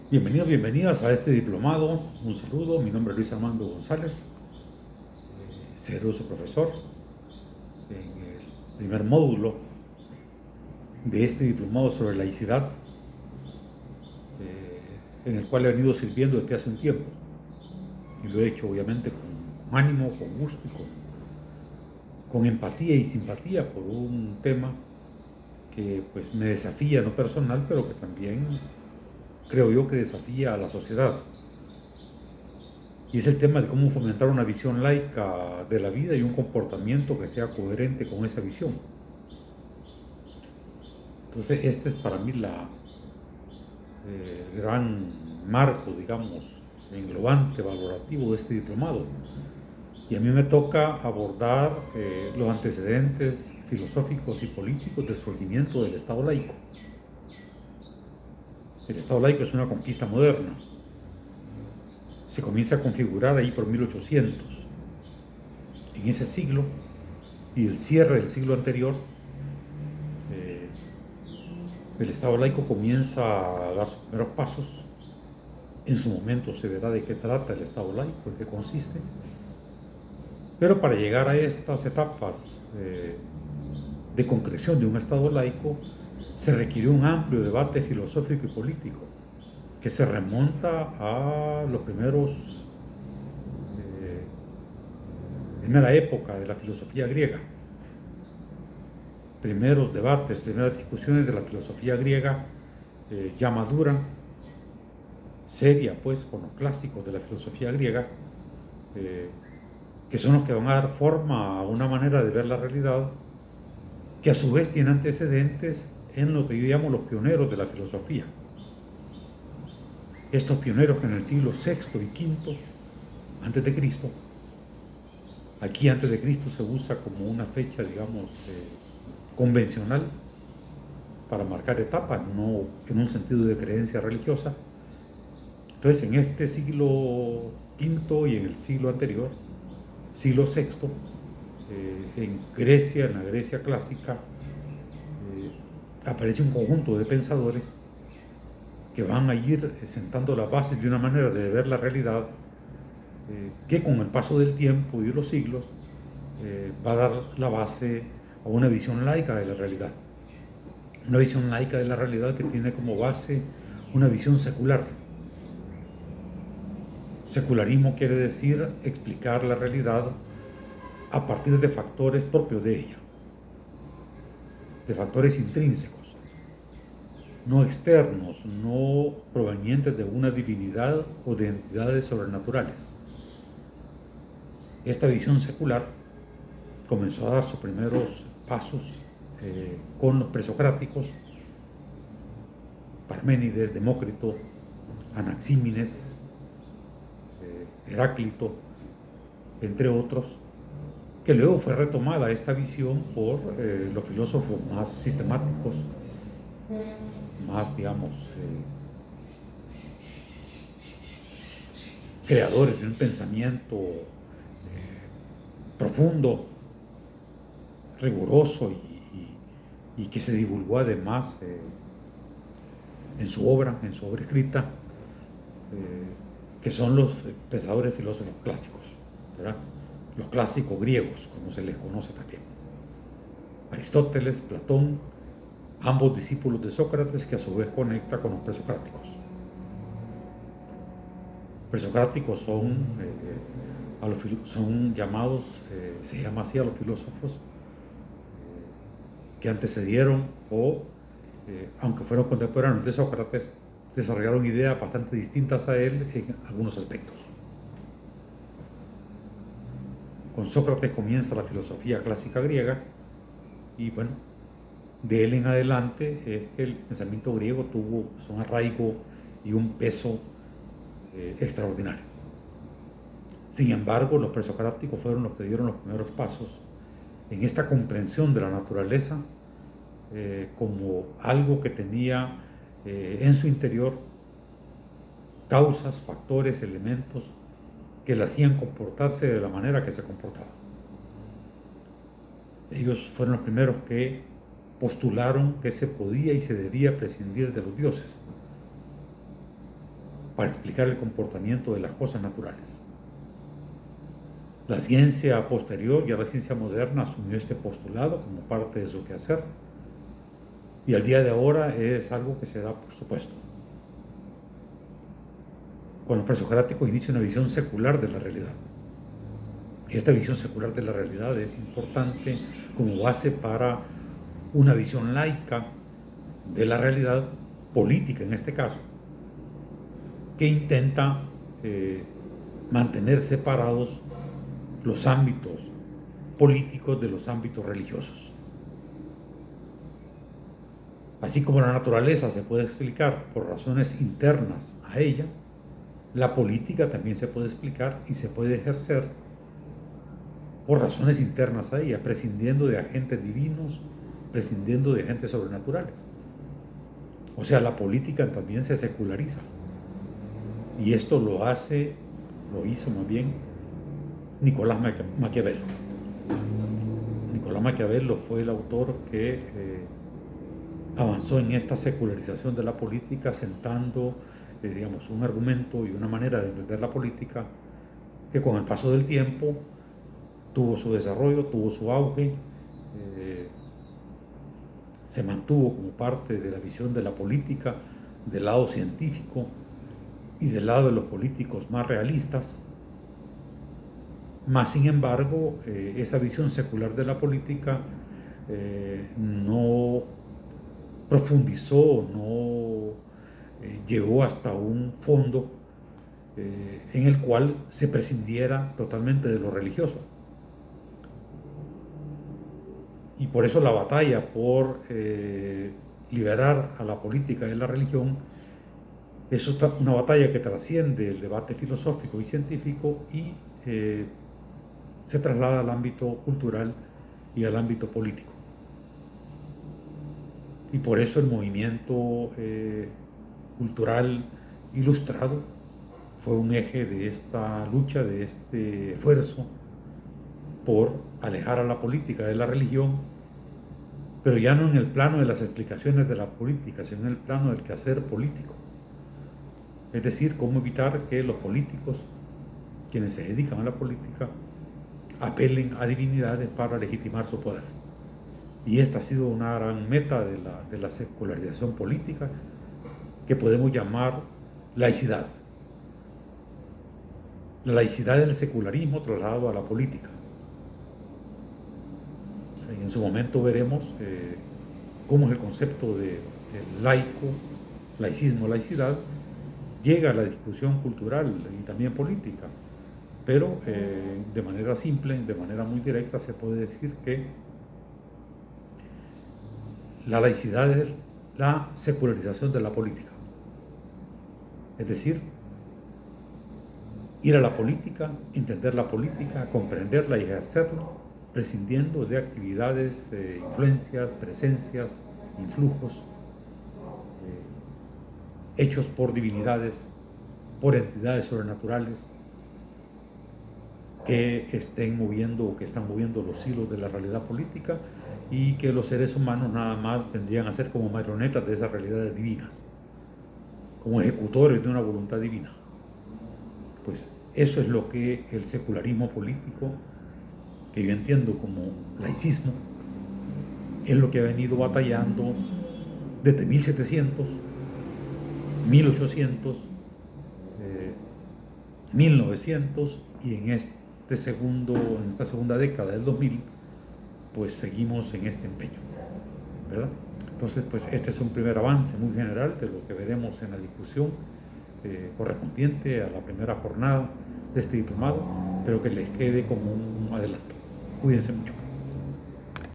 Bienvenidos, bienvenidas a este diplomado. Un saludo, mi nombre es Luis Armando González, seré su profesor en el primer módulo de este diplomado sobre laicidad, en el cual he venido sirviendo desde hace un tiempo. Y lo he hecho obviamente con ánimo, con gusto y con empatía y simpatía por un tema que pues me desafía en lo personal, pero que también creo yo que desafía a la sociedad. Y es el tema de cómo fomentar una visión laica de la vida y un comportamiento que sea coherente con esa visión. Entonces, este es para mí el gran marco, digamos, englobante, valorativo de este diplomado. Y a mí me toca abordar los antecedentes filosóficos y políticos del surgimiento del Estado laico. El Estado laico es una conquista moderna. Se comienza a configurar ahí por 1800. En ese siglo y el cierre del siglo anterior, eh, el Estado laico comienza a dar sus primeros pasos. En su momento se verá de qué trata el Estado laico, en qué consiste. Pero para llegar a estas etapas de concreción de un Estado laico, se requirió un amplio debate filosófico y político que se remonta a los primera época de la filosofía griega. Primeros debates, primeras discusiones de la filosofía griega ya madura, seria, pues, con los clásicos de la filosofía griega, eh, que son los que van a dar forma a una manera de ver la realidad, que a su vez tiene antecedentes en lo que yo llamo los pioneros de la filosofía. Estos pioneros que en el siglo VI y V antes de Cristo, aquí antes de Cristo se usa como una fecha, digamos, convencional para marcar etapas, no en un sentido de creencia religiosa. Entonces, en este siglo V y en el siglo anterior, siglo VI, en Grecia, en la Grecia clásica, aparece un conjunto de pensadores que van a ir sentando las bases de una manera de ver la realidad que con el paso del tiempo y de los siglos va a dar la base a una visión laica de la realidad. Una visión laica de la realidad que tiene como base una visión secular. Secularismo quiere decir explicar la realidad a partir de factores propios de ella, de factores intrínsecos, no externos, no provenientes de una divinidad o de entidades sobrenaturales. Esta visión secular comenzó a dar sus primeros pasos con los presocráticos, Parménides, Demócrito, Anaxímenes, Heráclito, entre otros, que luego fue retomada esta visión por los filósofos más sistemáticos, más, digamos, creadores de un pensamiento profundo, riguroso y que se divulgó además en su obra escrita, que son los pensadores filósofos clásicos, ¿verdad? Los clásicos griegos, como se les conoce también. Aristóteles, Platón, ambos discípulos de Sócrates, que a su vez conecta con los presocráticos. Presocráticos son llamados, se llama así a los filósofos que antecedieron o, aunque fueron contemporáneos de Sócrates, desarrollaron ideas bastante distintas a él en algunos aspectos. Con Sócrates comienza la filosofía clásica griega y bueno, de él en adelante es que el pensamiento griego tuvo un arraigo y un peso extraordinario. Sin embargo, los presocráticos fueron los que dieron los primeros pasos en esta comprensión de la naturaleza como algo que tenía en su interior causas, factores, elementos que la hacían comportarse de la manera que se comportaba. Ellos fueron los primeros que postularon que se podía y se debía prescindir de los dioses. para explicar el comportamiento de las cosas naturales. La ciencia posterior, ya la ciencia moderna, asumió este postulado como parte de su quehacer, y al día de ahora es algo que se da por supuesto. Con los presocráticos inicia una visión secular de la realidad. Esta visión secular de la realidad es importante como base para una visión laica de la realidad política, en este caso, que intenta mantener separados los ámbitos políticos de los ámbitos religiosos. Así como la naturaleza se puede explicar por razones internas a ella, la política también se puede explicar y se puede ejercer por razones internas a ella, prescindiendo de agentes divinos, prescindiendo de agentes sobrenaturales. O sea, la política también se seculariza. Y esto lo hizo más bien Nicolás Maquiavelo. Nicolás Maquiavelo fue el autor que avanzó en esta secularización de la política, sentando, un argumento y una manera de entender la política que con el paso del tiempo tuvo su desarrollo, tuvo su auge, se mantuvo como parte de la visión de la política del lado científico y del lado de los políticos más realistas. Mas, sin embargo, esa visión secular de la política no profundizó, no llegó hasta un fondo en el cual se prescindiera totalmente de lo religioso. Y por eso la batalla por liberar a la política de la religión es una batalla que trasciende el debate filosófico y científico y se traslada al ámbito cultural y al ámbito político. Y por eso el movimiento cultural ilustrado fue un eje de esta lucha, de este esfuerzo por alejar a la política de la religión, pero ya no en el plano de las explicaciones de la política, sino en el plano del quehacer político. Es decir, cómo evitar que los políticos, quienes se dedican a la política, apelen a divinidades para legitimar su poder. Y esta ha sido una gran meta de la secularización política, que podemos llamar laicidad. La laicidad del secularismo trasladado a la política. En su momento veremos cómo es el concepto de laico, laicismo, laicidad, llega a la discusión cultural y también política. Pero de manera simple, de manera muy directa, se puede decir que la laicidad es la secularización de la política. Es decir, ir a la política, entender la política, comprenderla y ejercerla, prescindiendo de actividades, influencias, presencias, influjos, hechos por divinidades, por entidades sobrenaturales que estén moviendo o que están moviendo los hilos de la realidad política, y que los seres humanos nada más tendrían a ser como marionetas de esas realidades divinas, como ejecutores de una voluntad divina. Pues eso es lo que el secularismo político, que yo entiendo como laicismo, es lo que ha venido batallando desde 1700, 1800, 1900, y en esta segunda década del 2000, pues seguimos en este empeño, ¿verdad? Entonces, pues este es un primer avance muy general de lo que veremos en la discusión correspondiente a la primera jornada de este diplomado, pero que les quede como un adelanto. Cuídense mucho.